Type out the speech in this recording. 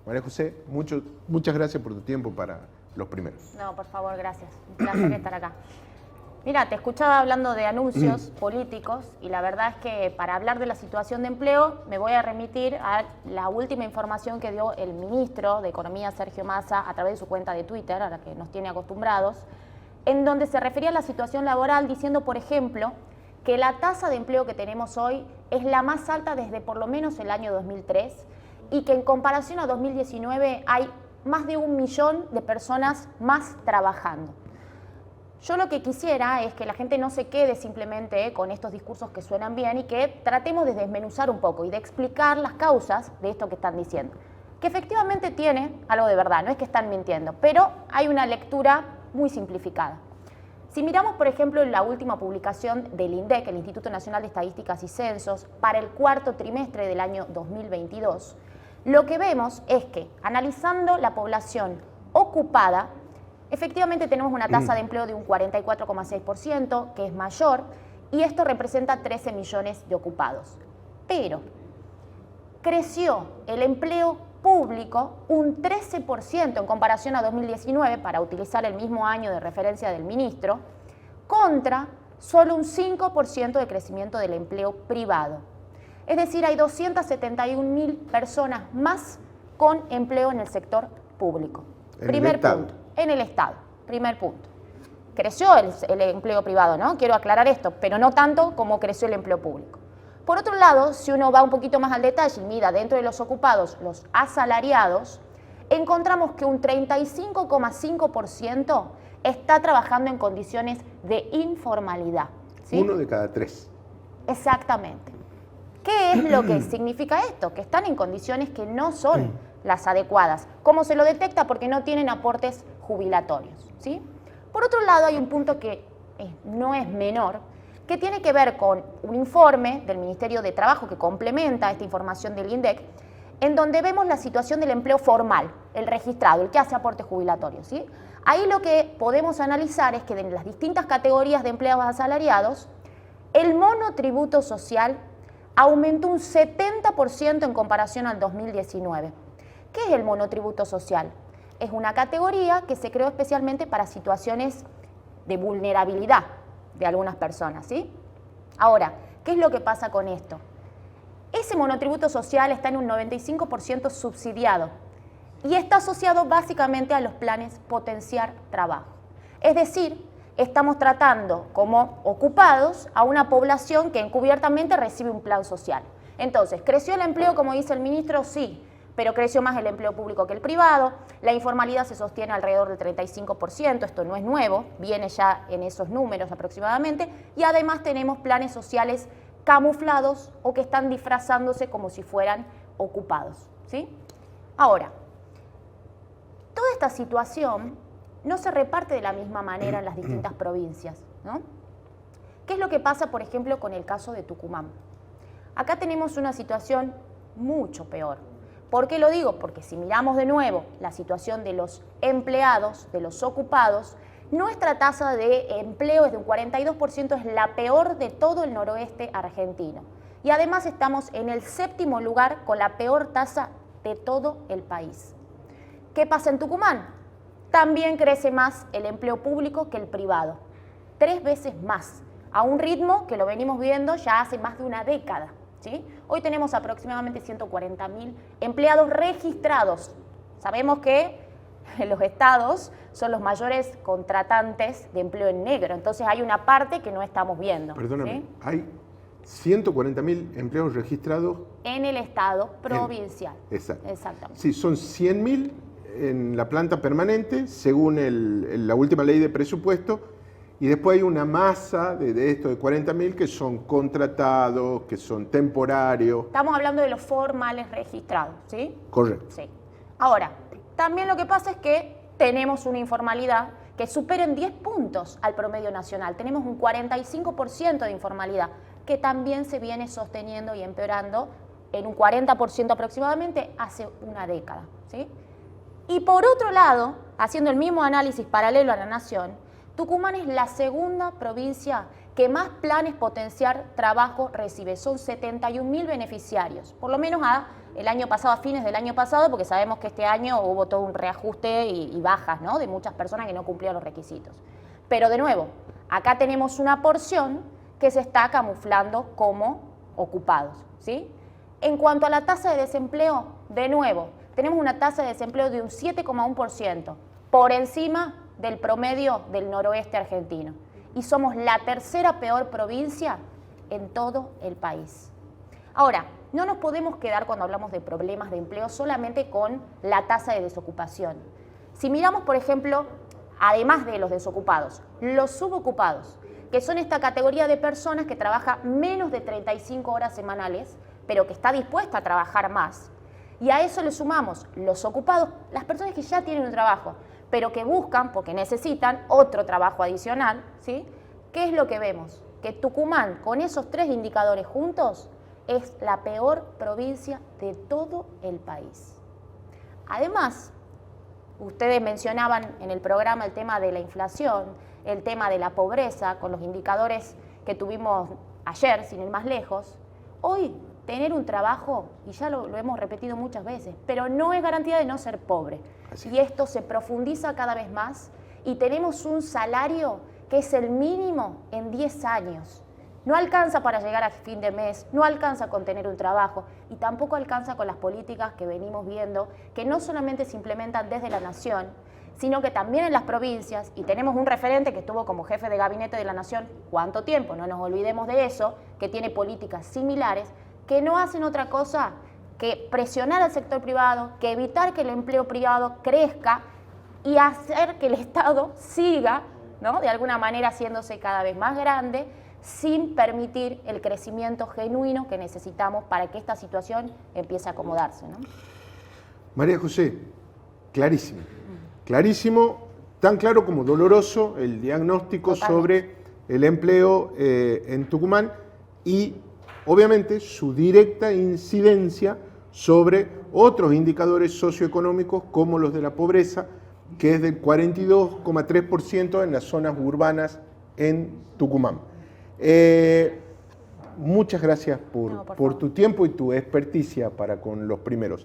María José, muchas gracias por tu tiempo para los primeros. No, por favor, gracias. Un placer estar acá. Mira, te escuchaba hablando de anuncios políticos y la verdad es que para hablar de la situación de empleo me voy a remitir a la última información que dio el ministro de Economía, Sergio Massa, a través de su cuenta de Twitter, a la que nos tiene acostumbrados, en donde se refería a la situación laboral diciendo, por ejemplo, que la tasa de empleo que tenemos hoy es la más alta desde por lo menos el año 2003 y que en comparación a 2019 hay más de 1 millón de personas más trabajando. Yo lo que quisiera es que la gente no se quede simplemente con estos discursos que suenan bien y que tratemos de desmenuzar un poco y de explicar las causas de esto que están diciendo. Que efectivamente tiene algo de verdad, no es que están mintiendo, pero hay una lectura muy simplificada. Si miramos, por ejemplo, la última publicación del INDEC, el Instituto Nacional de Estadísticas y Censos, para el cuarto trimestre del año 2022, lo que vemos es que, analizando la población ocupada, efectivamente tenemos una tasa de empleo de un 44,6%, que es mayor, y esto representa 13 millones de ocupados. Pero creció el empleo público un 13% en comparación a 2019, para utilizar el mismo año de referencia del ministro, contra solo un 5% de crecimiento del empleo privado. Es decir, hay 271.000 personas más con empleo en el sector público. Primer punto. En el Estado, primer punto. Creció el empleo privado, ¿no? Quiero aclarar esto, pero no tanto como creció el empleo público. Por otro lado, si uno va un poquito más al detalle y mira dentro de los ocupados, los asalariados, encontramos que un 35,5% está trabajando en condiciones de informalidad. ¿Sí? 1 de cada 3. Exactamente. ¿Qué es lo que significa esto? Que están en condiciones que no son las adecuadas. ¿Cómo se lo detecta? Porque no tienen aportes jubilatorios, ¿sí? Por otro lado, hay un punto que no es menor, que tiene que ver con un informe del Ministerio de Trabajo que complementa esta información del INDEC, en donde vemos la situación del empleo formal, el registrado, el que hace aportes jubilatorios, ¿sí? Ahí lo que podemos analizar es que en las distintas categorías de empleados asalariados, el monotributo social aumentó un 70% en comparación al 2019. ¿Qué es el monotributo social? Es una categoría que se creó especialmente para situaciones de vulnerabilidad de algunas personas, ¿sí? Ahora, ¿qué es lo que pasa con esto? Ese monotributo social está en un 95% subsidiado y está asociado básicamente a los planes Potenciar Trabajo. Es decir, estamos tratando como ocupados a una población que encubiertamente recibe un plan social. Entonces, ¿creció el empleo, como dice el ministro? Sí, pero creció más el empleo público que el privado. La informalidad se sostiene alrededor del 35%, esto no es nuevo, viene ya en esos números aproximadamente, y además tenemos planes sociales camuflados o que están disfrazándose como si fueran ocupados, ¿sí? Ahora, toda esta situación no se reparte de la misma manera en las distintas provincias, ¿no? ¿Qué es lo que pasa, por ejemplo, con el caso de Tucumán? Acá tenemos una situación mucho peor. ¿Por qué lo digo? Porque si miramos de nuevo la situación de los empleados, de los ocupados, nuestra tasa de empleo es de un 42%, es la peor de todo el noroeste argentino. Y además estamos en el 7º lugar con la peor tasa de todo el país. ¿Qué pasa en Tucumán? También crece más el empleo público que el privado, 3 veces más, a un ritmo que lo venimos viendo ya hace más de una década, ¿sí? Hoy tenemos aproximadamente 140.000 empleados registrados. Sabemos que los estados son los mayores contratantes de empleo en negro, entonces hay una parte que no estamos viendo. Perdóname, ¿sí? Hay 140.000 empleados registrados en el estado provincial. Exacto. Exactamente. Sí, son 100.000 en la planta permanente, según la última ley de presupuesto, y después hay una masa de esto de 40.000 que son contratados, que son temporarios. Estamos hablando de los formales registrados, ¿sí? Correcto. Sí. Ahora, también lo que pasa es que tenemos una informalidad que supera en 10 puntos al promedio nacional. Tenemos un 45% de informalidad, que también se viene sosteniendo y empeorando en un 40% aproximadamente hace una década, ¿sí? Y por otro lado, haciendo el mismo análisis paralelo a la nación, Tucumán es la segunda provincia que más planes Potenciar Trabajo recibe. Son 71.000 beneficiarios, por lo menos a el año pasado, a fines del año pasado, porque sabemos que este año hubo todo un reajuste y bajas, ¿no?, de muchas personas que no cumplían los requisitos. Pero de nuevo, acá tenemos una porción que se está camuflando como ocupados, ¿sí? En cuanto a la tasa de desempleo, de nuevo, tenemos una tasa de desempleo de un 7,1%, por encima del promedio del noroeste argentino. Y somos la tercera peor provincia en todo el país. Ahora, no nos podemos quedar cuando hablamos de problemas de empleo solamente con la tasa de desocupación. Si miramos, por ejemplo, además de los desocupados, los subocupados, que son esta categoría de personas que trabaja menos de 35 horas semanales, pero que está dispuesta a trabajar más. Y a eso le sumamos los ocupados, las personas que ya tienen un trabajo, pero que buscan, porque necesitan, otro trabajo adicional, ¿sí? ¿Qué es lo que vemos? Que Tucumán, con esos tres indicadores juntos, es la peor provincia de todo el país. Además, ustedes mencionaban en el programa el tema de la inflación, el tema de la pobreza, con los indicadores que tuvimos ayer, sin ir más lejos. Hoy, tener un trabajo, y ya lo hemos repetido muchas veces, pero no es garantía de no ser pobre. Y esto se profundiza cada vez más y tenemos un salario que es el mínimo en 10 años. No alcanza para llegar a fin de mes, no alcanza con tener un trabajo y tampoco alcanza con las políticas que venimos viendo, que no solamente se implementan desde la Nación, sino que también en las provincias, y tenemos un referente que estuvo como jefe de gabinete de la Nación ¿cuánto tiempo? No nos olvidemos de eso, que tiene políticas similares, que no hacen otra cosa que presionar al sector privado, que evitar que el empleo privado crezca y hacer que el Estado siga, ¿no?, de alguna manera haciéndose cada vez más grande, sin permitir el crecimiento genuino que necesitamos para que esta situación empiece a acomodarse, ¿no? María José, clarísimo, clarísimo, tan claro como doloroso el diagnóstico sobre el empleo en Tucumán y obviamente su directa incidencia sobre otros indicadores socioeconómicos como los de la pobreza, que es del 42,3% en las zonas urbanas en Tucumán. Muchas gracias por tu tiempo y tu experticia para con los primeros.